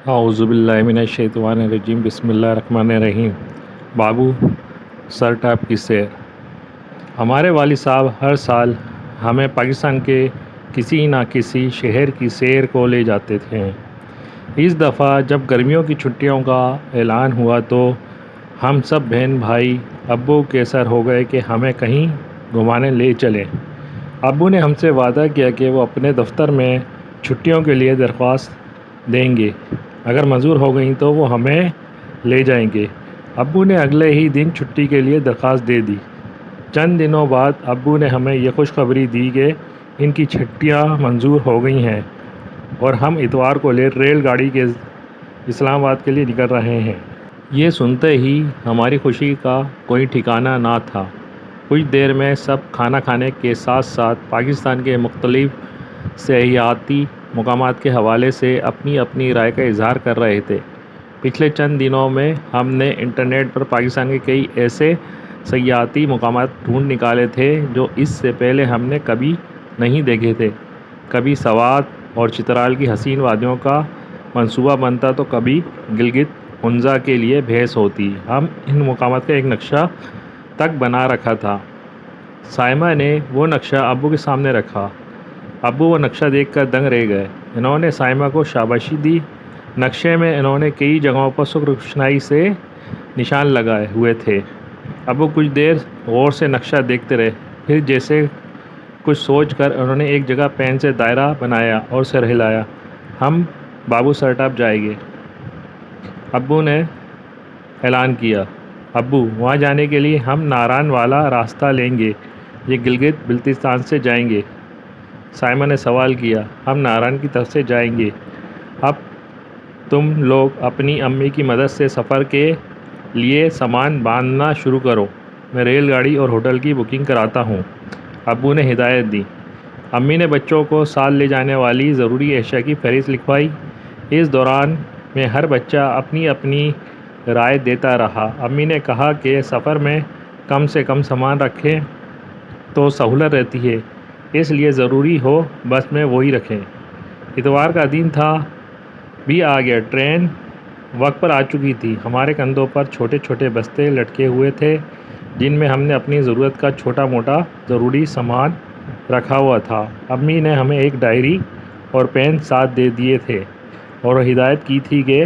اعوذ باللہ من الشیطان الرجیم بسم اللہ الرحمن الرحیم۔ بابو سر ٹاپ کی سیر۔ ہمارے والد صاحب ہر سال ہمیں پاکستان کے کسی نہ کسی شہر کی سیر کو لے جاتے تھے۔ اس دفعہ جب گرمیوں کی چھٹیوں کا اعلان ہوا تو ہم سب بہن بھائی ابو کے سر ہو گئے کہ ہمیں کہیں گھمانے لے چلیں۔ ابو نے ہم سے وعدہ کیا کہ وہ اپنے دفتر میں چھٹیوں کے لیے درخواست دیں گے، اگر منظور ہو گئیں تو وہ ہمیں لے جائیں گے۔ ابو نے اگلے ہی دن چھٹی کے لیے درخواست دے دی۔ چند دنوں بعد ابو نے ہمیں یہ خوشخبری دی کہ ان کی چھٹیاں منظور ہو گئی ہیں اور ہم اتوار کو ریل گاڑی کے اسلام آباد کے لیے نکل رہے ہیں۔ یہ سنتے ہی ہماری خوشی کا کوئی ٹھکانہ نہ تھا۔ کچھ دیر میں سب کھانا کھانے کے ساتھ ساتھ پاکستان کے مختلف سیاحتی مقامات کے حوالے سے اپنی اپنی رائے کا اظہار کر رہے تھے۔ پچھلے چند دنوں میں ہم نے انٹرنیٹ پر پاکستان کے کئی ایسے سیاحتی مقامات ڈھونڈ نکالے تھے جو اس سے پہلے ہم نے کبھی نہیں دیکھے تھے۔ کبھی سوات اور چترال کی حسین وادیوں کا منصوبہ بنتا تو کبھی گلگت ہنزا کے لیے بحث ہوتی۔ ہم ان مقامات کا ایک نقشہ تک بنا رکھا تھا۔ سائمہ نے وہ نقشہ ابو کے سامنے رکھا۔ ابو وہ نقشہ دیکھ کر دنگ رہ گئے۔ انہوں نے سائمہ کو شاباشی دی۔ نقشے میں انہوں نے کئی جگہوں پر سرخ روشنائی سے نشان لگائے ہوئے تھے۔ ابو کچھ دیر غور سے نقشہ دیکھتے رہے، پھر جیسے کچھ سوچ کر انہوں نے ایک جگہ پین سے دائرہ بنایا اور سر ہلایا۔ ہم بابو سر ٹاپ جائیں گے، ابو نے اعلان کیا۔ ابو، وہاں جانے کے لیے ہم ناران والا راستہ لیں گے یا گلگت بلتستان سے جائیں گے؟ سائمہ نے سوال کیا۔ ہم ناران کی طرف سے جائیں گے۔ اب تم لوگ اپنی امی کی مدد سے سفر کے لیے سامان باندھنا شروع کرو، میں ریل گاڑی اور ہوٹل کی بکنگ کراتا ہوں، ابو نے ہدایت دی۔ امی نے بچوں کو ساتھ لے جانے والی ضروری اشیاء کی فہرست لکھوائی۔ اس دوران میں ہر بچہ اپنی اپنی رائے دیتا رہا۔ امی نے کہا کہ سفر میں کم سے کم سامان رکھیں تو سہولت رہتی ہے، اس لیے ضروری ہو بس میں وہی رکھیں۔ اتوار کا دن تھا، بھی آ گیا۔ ٹرین وقت پر آ چکی تھی۔ ہمارے کندھوں پر چھوٹے چھوٹے بستے لٹکے ہوئے تھے جن میں ہم نے اپنی ضرورت کا چھوٹا موٹا ضروری سامان رکھا ہوا تھا۔ امی نے ہمیں ایک ڈائری اور پین ساتھ دے دیے تھے اور ہدایت کی تھی کہ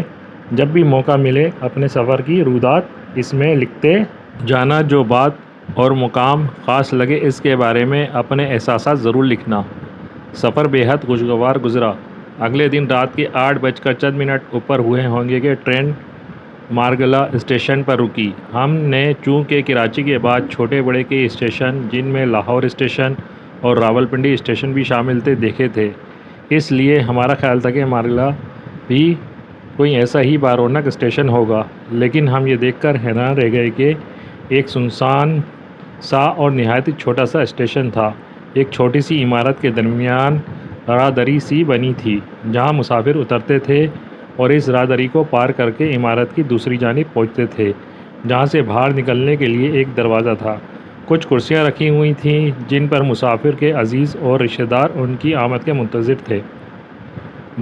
جب بھی موقع ملے اپنے سفر کی روایات اس میں لکھتے جانا، جو بات اور مقام خاص لگے اس کے بارے میں اپنے احساسات ضرور لکھنا۔ سفر بے حد خوشگوار گزرا۔ اگلے دن رات کے 8:00 اوپر ہوئے ہوں گے کہ ٹرین مارگلہ اسٹیشن پر رکی۔ ہم نے چونکہ کراچی کے بعد چھوٹے بڑے کئی اسٹیشن جن میں لاہور اسٹیشن اور راولپنڈی اسٹیشن بھی شامل تھے دیکھے تھے، اس لیے ہمارا خیال تھا کہ مارگلہ بھی کوئی ایسا ہی بارونق اسٹیشن ہوگا، لیکن ہم یہ دیکھ کر حیران رہ گئے کہ ایک سنسان سا اور نہایت چھوٹا سا اسٹیشن تھا۔ ایک چھوٹی سی عمارت کے درمیان راہداری سی بنی تھی جہاں مسافر اترتے تھے اور اس راہداری کو پار کر کے عمارت کی دوسری جانب پہنچتے تھے جہاں سے باہر نکلنے کے لیے ایک دروازہ تھا۔ کچھ کرسیاں رکھی ہوئی تھیں جن پر مسافر کے عزیز اور رشتہ دار ان کی آمد کے منتظر تھے۔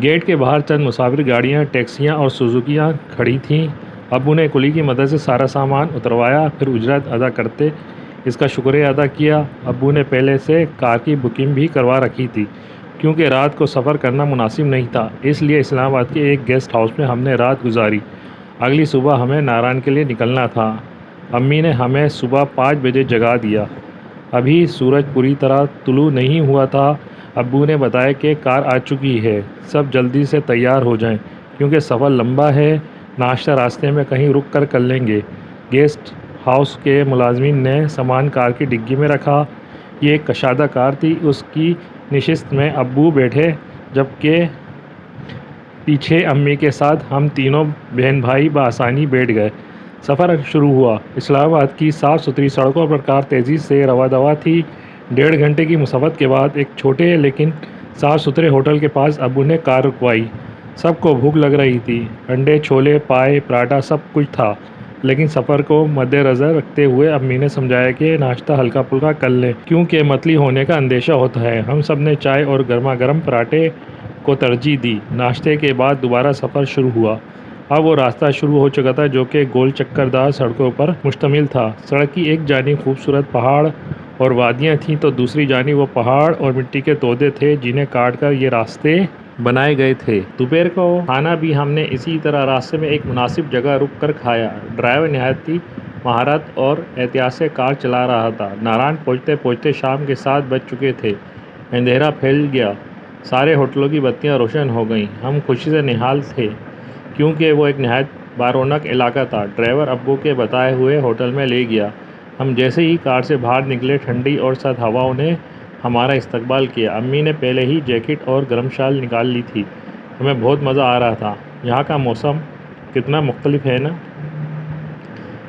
گیٹ کے باہر چند مسافر گاڑیاں، ٹیکسیاں اور سوزوکیاں کھڑی تھیں۔ ابو نے کلی کی مدد سے سارا سامان اتروایا، پھر اجرت ادا کرتے اس کا شکریہ ادا کیا۔ ابو نے پہلے سے کار کی بکنگ بھی کروا رکھی تھی کیونکہ رات کو سفر کرنا مناسب نہیں تھا، اس لیے اسلام آباد کے ایک گیسٹ ہاؤس میں ہم نے رات گزاری۔ اگلی صبح ہمیں ناران کے لیے نکلنا تھا۔ امی نے ہمیں صبح 5 بجے جگا دیا۔ ابھی سورج پوری طرح طلوع نہیں ہوا تھا۔ ابو نے بتایا کہ کار آ چکی ہے، سب جلدی سے تیار ہو جائیں کیونکہ سفر لمبا ہے، ناشتہ راستے میں کہیں رک کر لیں گے۔ گیسٹ ہاؤس کے ملازمین نے سامان کار کی ڈگی میں رکھا۔ یہ ایک کشادہ کار تھی۔ اس کی نشست میں ابو بیٹھے جبکہ پیچھے امی کے ساتھ ہم تینوں بہن بھائی بآسانی بیٹھ گئے۔ سفر شروع ہوا۔ اسلام آباد کی صاف ستھری سڑکوں پر کار تیزی سے رواں دواں تھی۔ 1.5 گھنٹے کی مسافت کے بعد ایک چھوٹے لیکن صاف ستھرے ہوٹل کے پاس ابو نے کار رکوائی۔ سب کو بھوک لگ رہی تھی۔ انڈے، چھولے، پائے، پراٹھا سب کچھ تھا، لیکن سفر کو مد نظر رکھتے ہوئے امی نے سمجھایا کہ ناشتہ ہلکا پھلکا کر لیں کیونکہ متلی ہونے کا اندیشہ ہوتا ہے۔ ہم سب نے چائے اور گرما گرم پراٹھے کو ترجیح دی۔ ناشتے کے بعد دوبارہ سفر شروع ہوا۔ اب وہ راستہ شروع ہو چکا تھا جو کہ گول چکردار سڑکوں پر مشتمل تھا۔ سڑک کی ایک جانب خوبصورت پہاڑ اور وادیاں تھیں تو دوسری جانب وہ پہاڑ اور مٹی کے تودے تھے جنہیں کاٹ کر یہ راستے بنائے گئے تھے۔ دوپہر کو کھانا بھی ہم نے اسی طرح راستے میں ایک مناسب جگہ رک کر کھایا۔ ڈرائیور نہایت مہارت اور احتیاط سے کار چلا رہا تھا۔ ناران پہنچتے پہنچتے شام کے 7 بج چکے تھے۔ اندھیرا پھیل گیا، سارے ہوٹلوں کی بتیاں روشن ہو گئیں۔ ہم خوشی سے نہال تھے کیونکہ وہ ایک نہایت بارونق علاقہ تھا۔ ڈرائیور ابو کے بتائے ہوئے ہوٹل میں لے گیا۔ ہم جیسے ہی کار سے باہر نکلے ٹھنڈی اور سرد ہواؤں نے ہمارا استقبال کیا۔ امی نے پہلے ہی جیکٹ اور گرم شال نکال لی تھی۔ ہمیں بہت مزہ آ رہا تھا۔ یہاں کا موسم کتنا مختلف ہے نا؟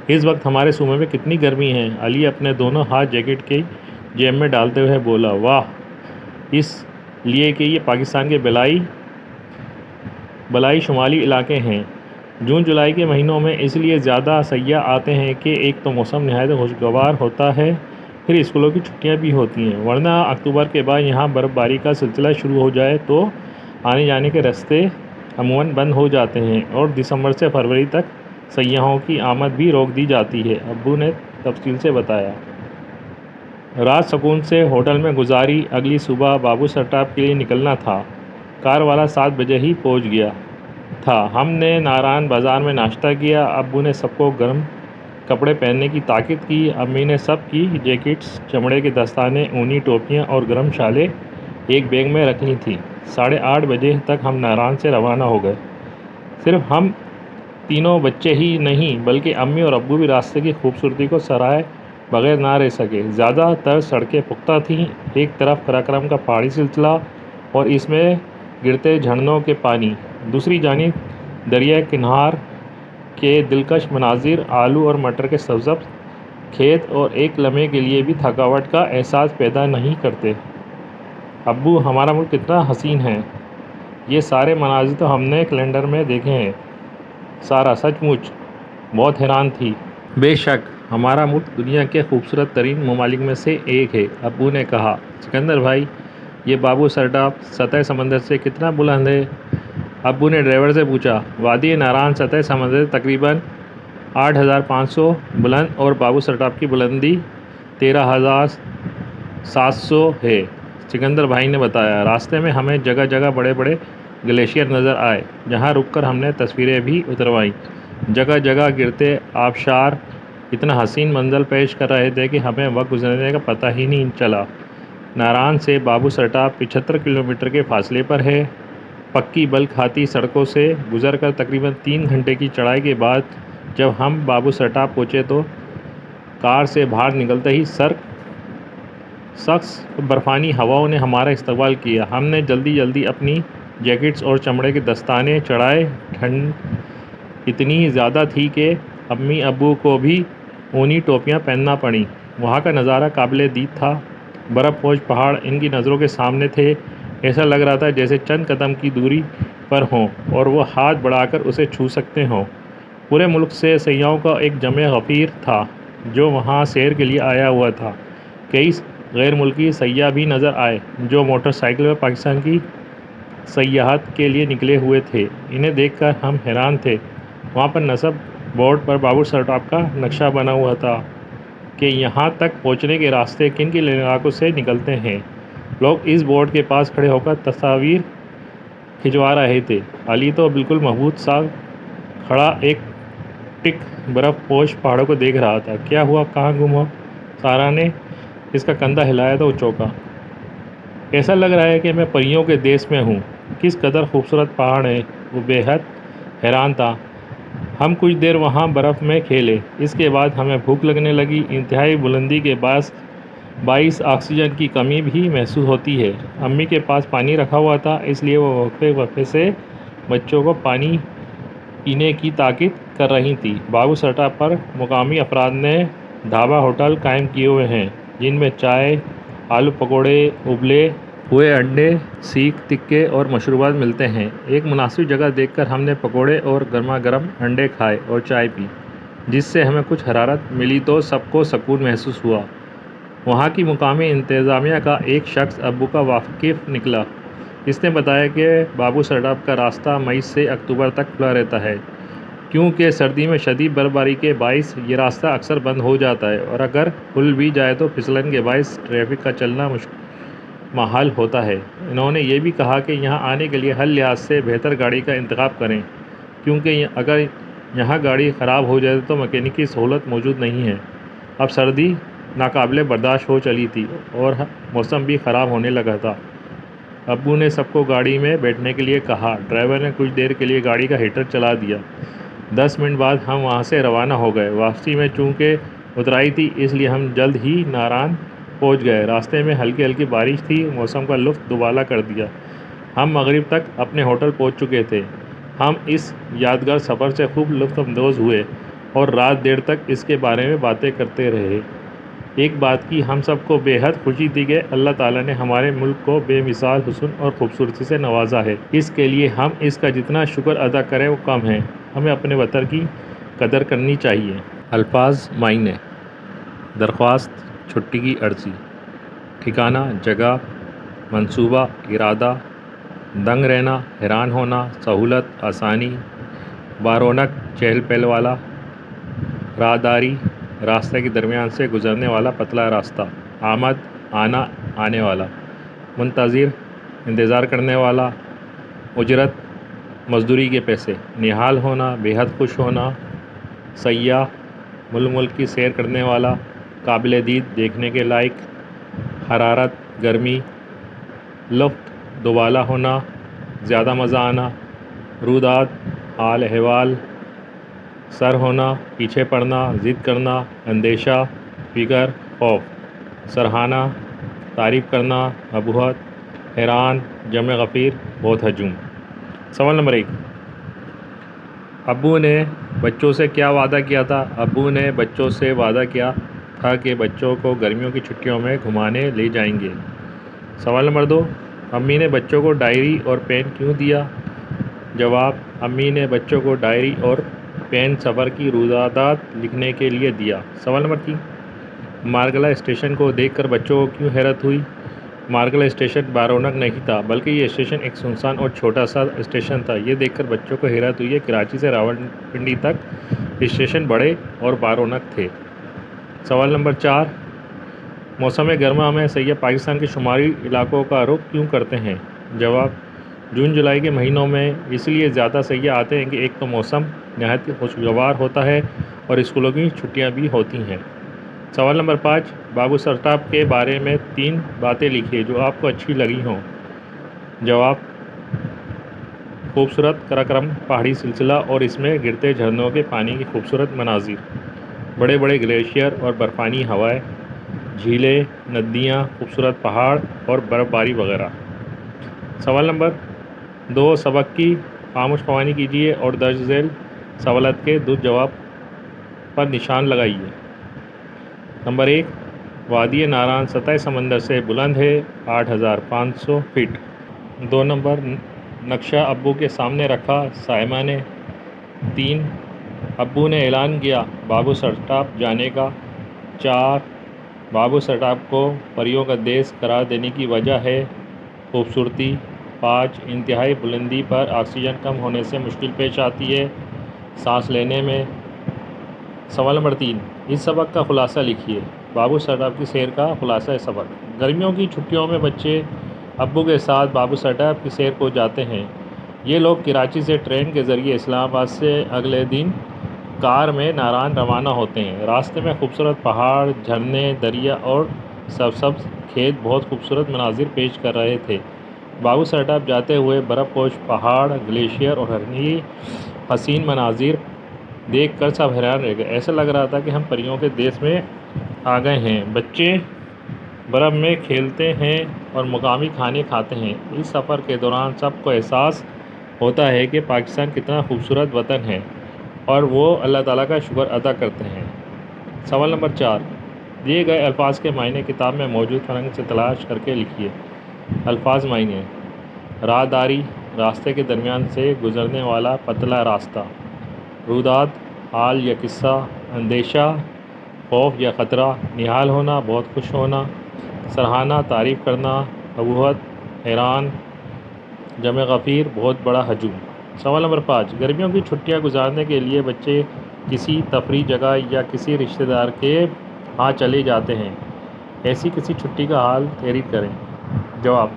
اس وقت ہمارے صوبے میں کتنی گرمی ہے۔ علی اپنے دونوں ہاتھ جیکٹ کی جیب میں ڈالتے ہوئے بولا، واہ، اس لیے کہ یہ پاکستان کے بالائی شمالی علاقے ہیں۔ جون جولائی کے مہینوں میں اس لیے زیادہ سیاح آتے ہیں کہ ایک تو موسم نہایت خوشگوار ہوتا ہے، پھر اسکولوں کی چھٹیاں بھی ہوتی ہیں، ورنہ اکتوبر کے بعد یہاں برف باری کا سلسلہ شروع ہو جائے تو آنے جانے کے راستے عموماً بند ہو جاتے ہیں اور دسمبر سے فروری تک سیاحوں کی آمد بھی روک دی جاتی ہے، ابو نے تفصیل سے بتایا۔ رات سکون سے ہوٹل میں گزاری۔ اگلی صبح بابو سر ٹاپ کے لیے نکلنا تھا۔ کار والا 7 بجے ہی پہنچ گیا تھا۔ ہم نے ناران بازار میں ناشتہ کیا۔ ابو نے سب کو گرم کپڑے پہننے کی تاکید کی۔ امی نے سب کی جیکٹس، چمڑے کے دستانے، اونی ٹوپیاں اور گرم شالیں ایک بیگ میں رکھ لی تھیں۔ 8:30 بجے تک ہم ناران سے روانہ ہو گئے۔ صرف ہم تینوں بچے ہی نہیں بلکہ امی اور ابو بھی راستے کی خوبصورتی کو سرائے بغیر نہ رہ سکے۔ زیادہ تر سڑکیں پختہ تھیں، ایک طرف قراقرم کا پہاڑی سلسلہ اور اس میں گرتے جھرنوں کے پانی، دوسری جانب دریا کنار کے دلکش مناظر، آلو اور مٹر کے سبز کھیت اور ایک لمحے کے لیے بھی تھکاوٹ کا احساس پیدا نہیں کرتے۔ ابو، ہمارا ملک کتنا حسین ہے! یہ سارے مناظر تو ہم نے کیلنڈر میں دیکھے ہیں۔ سارا سچ مچ بہت حیران تھی۔ بے شک، ہمارا ملک دنیا کے خوبصورت ترین ممالک میں سے ایک ہے، ابو نے کہا۔ سکندر بھائی، یہ بابو سر ٹاپ سطح سمندر سے کتنا بلند ہے؟ ابو نے ڈرائیور سے پوچھا۔ وادی ناران سطح سمندر سے تقریباً 8,500 بلند اور بابو سر ٹاپ کی بلندی 13,700 ہے، سکندر بھائی نے بتایا۔ راستے میں ہمیں جگہ جگہ بڑے بڑے گلیشیئر نظر آئے جہاں رک کر ہم نے تصویریں بھی اتروائیں۔ جگہ جگہ گرتے آبشار اتنا حسین منظر پیش کر رہے تھے کہ ہمیں وقت گزرنے کا پتہ ہی نہیں چلا۔ ناران سے بابو سر ٹاپ 75 کلومیٹر کے فاصلے پر ہے۔ پکی بل کھاتی سڑکوں سے گزر کر تقریباً 3 گھنٹے کی چڑھائی کے بعد جب ہم بابو سر ٹاپ پہنچے تو کار سے باہر نکلتے ہی سخت برفانی ہواؤں نے ہمارا استقبال کیا۔ ہم نے جلدی اپنی جیکٹس اور چمڑے کے دستانے چڑھائے۔ ٹھنڈ اتنی زیادہ تھی کہ امی ابو کو بھی اونی ٹوپیاں پہننا پڑیں۔ وہاں کا نظارہ قابل دید تھا۔ برف پوش پہاڑ ان کی نظروں کے سامنے تھے۔ ایسا لگ رہا تھا جیسے چند قدم کی دوری پر ہوں اور وہ ہاتھ بڑھا کر اسے چھو سکتے ہوں۔ پورے ملک سے سیاحوں کا ایک جمع غفیر تھا جو وہاں سیر کے لیے آیا ہوا تھا۔ کئی غیر ملکی سیاح بھی نظر آئے جو موٹر سائیکل پر پاکستان کی سیاحت کے لیے نکلے ہوئے تھے۔ انہیں دیکھ کر ہم حیران تھے۔ وہاں پر نصب بورڈ پر بابو سر ٹاپ کا نقشہ بنا ہوا تھا کہ یہاں تک پہنچنے کے راستے کن کن علاقوں سے نکلتے ہیں۔ لوگ اس بورڈ کے پاس کھڑے ہو کر تصاویر کھنچوا رہے تھے۔ علی تو بالکل مبہوت سا کھڑا ایک ٹک برف پوش پہاڑوں کو دیکھ رہا تھا۔ کیا ہوا، کہاں گم ہو؟ سارا نے اس کا کندھا ہلایا تو وہ چونکا۔ ایسا لگ رہا ہے کہ میں پریوں کے دیس میں ہوں۔ کس قدر خوبصورت پہاڑ ہیں۔ وہ بے حد حیران تھا۔ ہم کچھ دیر وہاں برف میں کھیلے۔ اس کے بعد ہمیں بھوک لگنے لگی۔ انتہائی بلندی کے باعث آکسیجن کی کمی بھی محسوس ہوتی ہے۔ امی کے پاس پانی رکھا ہوا تھا اس لیے وہ وقفے سے بچوں کو پانی پینے کی تاکید کر رہی تھیں۔ بابو سر ٹاپ پر مقامی افراد نے ڈھابہ ہوٹل قائم کیے ہوئے ہیں جن میں چائے، آلو پکوڑے، ابلے ہوئے انڈے، سیخ تکے اور مشروبات ملتے ہیں۔ ایک مناسب جگہ دیکھ کر ہم نے پکوڑے اور گرما گرم انڈے کھائے اور چائے پی، جس سے ہمیں کچھ حرارت ملی تو سب کو سکون محسوس ہوا۔ وہاں کی مقامی انتظامیہ کا ایک شخص ابو کا واقف نکلا۔ اس نے بتایا کہ بابو سرٹاپ کا راستہ مئی سے اکتوبر تک کھلا رہتا ہے، کیونکہ سردی میں شدید برفباری کے باعث یہ راستہ اکثر بند ہو جاتا ہے، اور اگر کھل بھی جائے تو پھسلن کے باعث ٹریفک کا چلنا محال ہوتا ہے۔ انہوں نے یہ بھی کہا کہ یہاں آنے کے لیے ہر لحاظ سے بہتر گاڑی کا انتخاب کریں، کیونکہ اگر یہاں گاڑی خراب ہو جائے تو میکینک سہولت موجود نہیں ہے۔ اب سردی ناقابل برداشت ہو چلی تھی اور موسم بھی خراب ہونے لگا تھا۔ ابو نے سب کو گاڑی میں بیٹھنے کے لیے کہا۔ ڈرائیور نے کچھ دیر کے لیے گاڑی کا ہیٹر چلا دیا۔ 10 منٹ بعد ہم وہاں سے روانہ ہو گئے۔ واپسی میں چونکہ اترائی تھی، اس لیے ہم جلد ہی ناران پہنچ گئے۔ راستے میں ہلکی ہلکی بارش تھی، موسم کا لطف دوبالا کر دیا۔ ہم مغرب تک اپنے ہوٹل پہنچ چکے تھے۔ ہم اس یادگار سفر سے خوب لطف اندوز ہوئے اور رات دیر تک اس کے بارے میں باتیں کرتے رہے۔ ایک بات کی ہم سب کو بے حد خوشی تھی کہ اللہ تعالیٰ نے ہمارے ملک کو بے مثال حسن اور خوبصورتی سے نوازا ہے۔ اس کے لیے ہم اس کا جتنا شکر ادا کریں وہ کم ہے۔ ہمیں اپنے وطن کی قدر کرنی چاہیے۔ الفاظ معنی: درخواست، چھٹی کی عرضی، ٹھکانہ، جگہ، منصوبہ، ارادہ، دنگ رہنا، حیران ہونا، سہولت، آسانی، بارونق، چہل پہل والا، راہداری، راستے کے درمیان سے گزرنے والا پتلا راستہ، آمد، آنا، آنے والا، منتظر، انتظار کرنے والا، اجرت، مزدوری کے پیسے، نہال ہونا، بے حد خوش ہونا، سیاح، ملک کی سیر کرنے والا، قابل دید، دیکھنے کے لائق، حرارت، گرمی، لطف، دوبالا ہونا، زیادہ مزہ آنا، روداد، حال احوال، سر ہونا، پیچھے پڑنا، ضد کرنا، اندیشہ، فکر، خوف، سراہنا، تعریف کرنا، ابہت، حیران، جمع غفیر، بہت ہجوم۔ سوال نمبر 1: ابو نے بچوں سے کیا وعدہ کیا تھا؟ ابو نے بچوں سے وعدہ کیا تھا کہ بچوں کو گرمیوں کی چھٹیوں میں گھمانے لے جائیں گے۔ سوال نمبر 2: امی نے بچوں کو ڈائری اور پین کیوں دیا؟ جواب: امی نے بچوں کو ڈائری اور پین سفر کی روایات لکھنے کے لیے دیا۔ سوال نمبر 3: مارگلہ اسٹیشن کو دیکھ کر بچوں کو کیوں حیرت ہوئی؟ مارگلہ اسٹیشن بارونق نہیں تھا، بلکہ یہ اسٹیشن ایک سنسان اور چھوٹا سا اسٹیشن تھا۔ یہ دیکھ کر بچوں کو حیرت ہوئی کہ کراچی سے راولپنڈی تک اسٹیشن بڑے اور بارونق تھے۔ سوال نمبر 4: موسم گرما میں سیاح پاکستان کے شمالی علاقوں کا رخ کیوں کرتے ہیں؟ جواب: جون جولائی کے مہینوں میں اس لیے زیادہ سیاح آتے ہیں کہ ایک تو موسم نہایت خوشگوار ہوتا ہے اور اسکولوں کی چھٹیاں بھی ہوتی ہیں۔ سوال نمبر 5: بابو سرٹاپ کے بارے میں 3 باتیں لکھیے جو آپ کو اچھی لگی ہوں۔ جواب: خوبصورت قراقرم پہاڑی سلسلہ اور اس میں گرتے جھرنوں کے پانی کی خوبصورت مناظر، بڑے بڑے گلیشیئر اور برفانی ہوائیں، جھیلیں، ندیاں، خوبصورت پہاڑ اور برف باری وغیرہ۔ سوال نمبر 2: سبق کی خاموش خوانی کیجیے اور درج ذیل سوالات کے درست جواب پر نشان لگائیے۔ نمبر 1: وادی ناران سطح سمندر سے بلند ہے 8500 فٹ۔ 2 نمبر: نقشہ ابو کے سامنے رکھا، صائمہ نے۔ 3: ابو نے اعلان کیا بابو سرٹاپ جانے کا۔ 4: بابو سرٹاپ کو پریوں کا دیس قرار دینے کی وجہ ہے خوبصورتی۔ 5: انتہائی بلندی پر آکسیجن کم ہونے سے مشکل پیش آتی ہے سانس لینے میں۔ سوال نمبر 3: اس سبق کا خلاصہ لکھیے۔ بابو سرٹاپ کی سیر کا خلاصہ سبق: گرمیوں کی چھٹیوں میں بچے ابو کے ساتھ بابو سرٹاپ کی سیر کو جاتے ہیں۔ یہ لوگ کراچی سے ٹرین کے ذریعے اسلام آباد سے اگلے دن کار میں ناران روانہ ہوتے ہیں۔ راستے میں خوبصورت پہاڑ، جھرنے، دریا اور سرسبز کھیت بہت خوبصورت مناظر پیش کر رہے تھے۔ بابو سرٹاپ جاتے ہوئے برف پوش پہاڑ، گلیشیئر اور حسین مناظر دیکھ کر سب حیران رہ گئے۔ ایسا لگ رہا تھا کہ ہم پریوں کے دیس میں آ گئے ہیں۔ بچے برف میں کھیلتے ہیں اور مقامی کھانے کھاتے ہیں۔ اس سفر کے دوران سب کو احساس ہوتا ہے کہ پاکستان کتنا خوبصورت وطن ہے اور وہ اللہ تعالیٰ کا شکر ادا کرتے ہیں۔ سوال نمبر 4: دیے گئے الفاظ کے معنی کتاب میں موجود فرنگ سے تلاش کر کے لکھیے۔ الفاظ معنی: راہداری، راستے کے درمیان سے گزرنے والا پتلا راستہ۔ روداد، حال یا قصہ، اندیشہ، خوف یا خطرہ، نہال ہونا، بہت خوش ہونا، سراہنا، تعریف کرنا، ابہت، حیران، جمع غفیر بہت بڑا ہجوم۔ سوال نمبر 5، گرمیوں کی چھٹیاں گزارنے کے لیے بچے کسی تفریح جگہ یا کسی رشتہ دار کے ہاں چلے جاتے ہیں، ایسی کسی چھٹی کا حال تحریر کریں۔ جواب: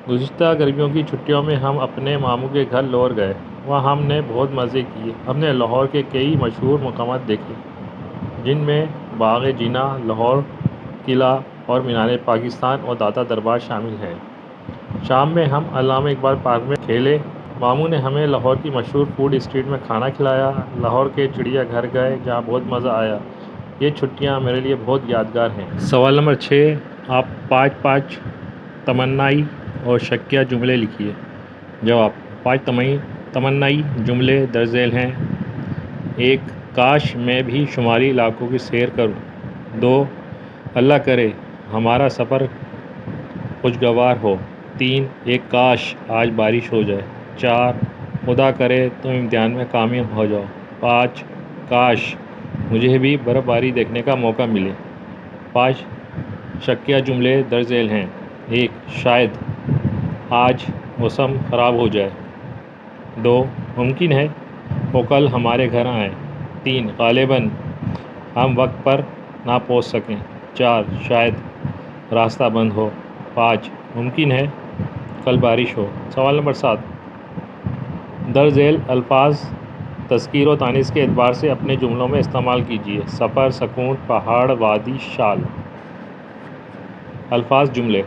گزشتہ گرمیوں کی چھٹیوں میں ہم اپنے ماموں کے گھر لاہور گئے۔ وہاں ہم نے بہت مزے کیے۔ ہم نے لاہور کے کئی مشہور مقامات دیکھے، جن میں باغ جناح، لاہور قلعہ اور مینار پاکستان اور داتا دربار شامل ہیں۔ شام میں ہم علامہ اقبال پارک میں کھیلے۔ ماموں نے ہمیں لاہور کی مشہور فوڈ اسٹریٹ میں کھانا کھلایا۔ لاہور کے چڑیا گھر گئے، جہاں بہت مزہ آیا۔ یہ چھٹیاں میرے لیے بہت یادگار ہیں۔ سوال نمبر 6، آپ 5 تمنائی اور شکیہ جملے لکھیے۔ جواب: 5 تمنائی جملے درج ذیل ہیں۔ 1، کاش میں بھی شمالی علاقوں کی سیر کروں۔ 2، اللہ کرے ہمارا سفر خوشگوار ہو۔ 3، ایک کاش آج بارش ہو جائے۔ 4، خدا کرے تم امتحان میں کامیاب ہو جاؤ۔ 5، کاش مجھے بھی برف باری دیکھنے کا موقع ملے۔ 5 شکیہ جملے درج ذیل ہیں۔ 1، شاید آج موسم خراب ہو جائے۔ 2، ممکن ہے وہ کل ہمارے گھر آئیں۔ 3، غالباً ہم وقت پر نہ پہنچ سکیں۔ 4، شاید راستہ بند ہو۔ 5، ممکن ہے کل بارش ہو۔ سوال نمبر 7، درج ذیل الفاظ تذکیر و تانیث کے اعتبار سے اپنے جملوں میں استعمال کیجیے۔ سفر، سکون، پہاڑ، وادی، شال۔ الفاظ جملے: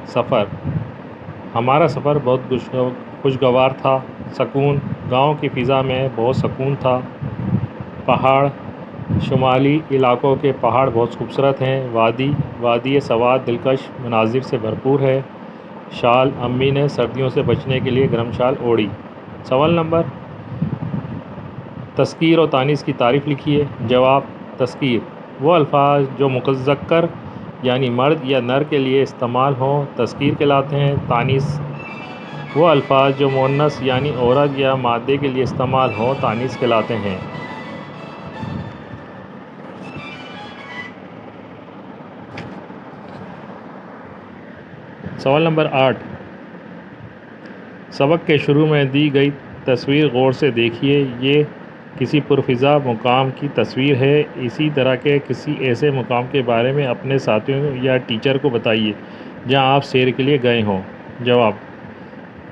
سفر: ہمارا سفر بہت خوشگوار تھا۔ سکون: گاؤں کی فضا میں بہت سکون تھا۔ پہاڑ: شمالی علاقوں کے پہاڑ بہت خوبصورت ہیں۔ وادی: وادی سوات دلکش مناظر سے بھرپور ہے۔ شال: امی نے سردیوں سے بچنے کے لیے گرم شال اوڑھی۔ سوال نمبر: تذکیر و تانیث کی تعریف لکھیے۔ جواب: تذکیر: وہ الفاظ جو مذکر یعنی مرد یا نر کے لیے استعمال ہوں، تذکیر کہلاتے ہیں۔ تانیث: وہ الفاظ جو مؤنث یعنی عورت یا مادے کے لیے استعمال ہوں، تانیث کہلاتے ہیں۔ سوال نمبر 8، سبق کے شروع میں دی گئی تصویر غور سے دیکھیے۔ یہ کسی پرفضا مقام کی تصویر ہے۔ اسی طرح کے کسی ایسے مقام کے بارے میں اپنے ساتھیوں یا ٹیچر کو بتائیے جہاں آپ سیر کے لیے گئے ہوں۔ جواب: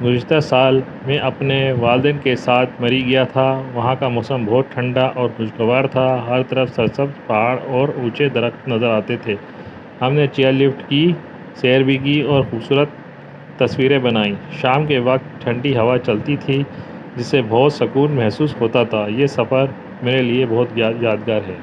گزشتہ سال میں اپنے والدین کے ساتھ مری گیا تھا۔ وہاں کا موسم بہت ٹھنڈا اور خوشگوار تھا۔ ہر طرف سرسبز پہاڑ اور اونچے درخت نظر آتے تھے۔ ہم نے چیئر لفٹ کی، سیر بھی کی اور خوبصورت تصویریں بنائیں۔ شام کے وقت ٹھنڈی ہوا چلتی تھی، جس سے بہت سکون محسوس ہوتا تھا۔ یہ سفر میرے لیے بہت یادگار ہے۔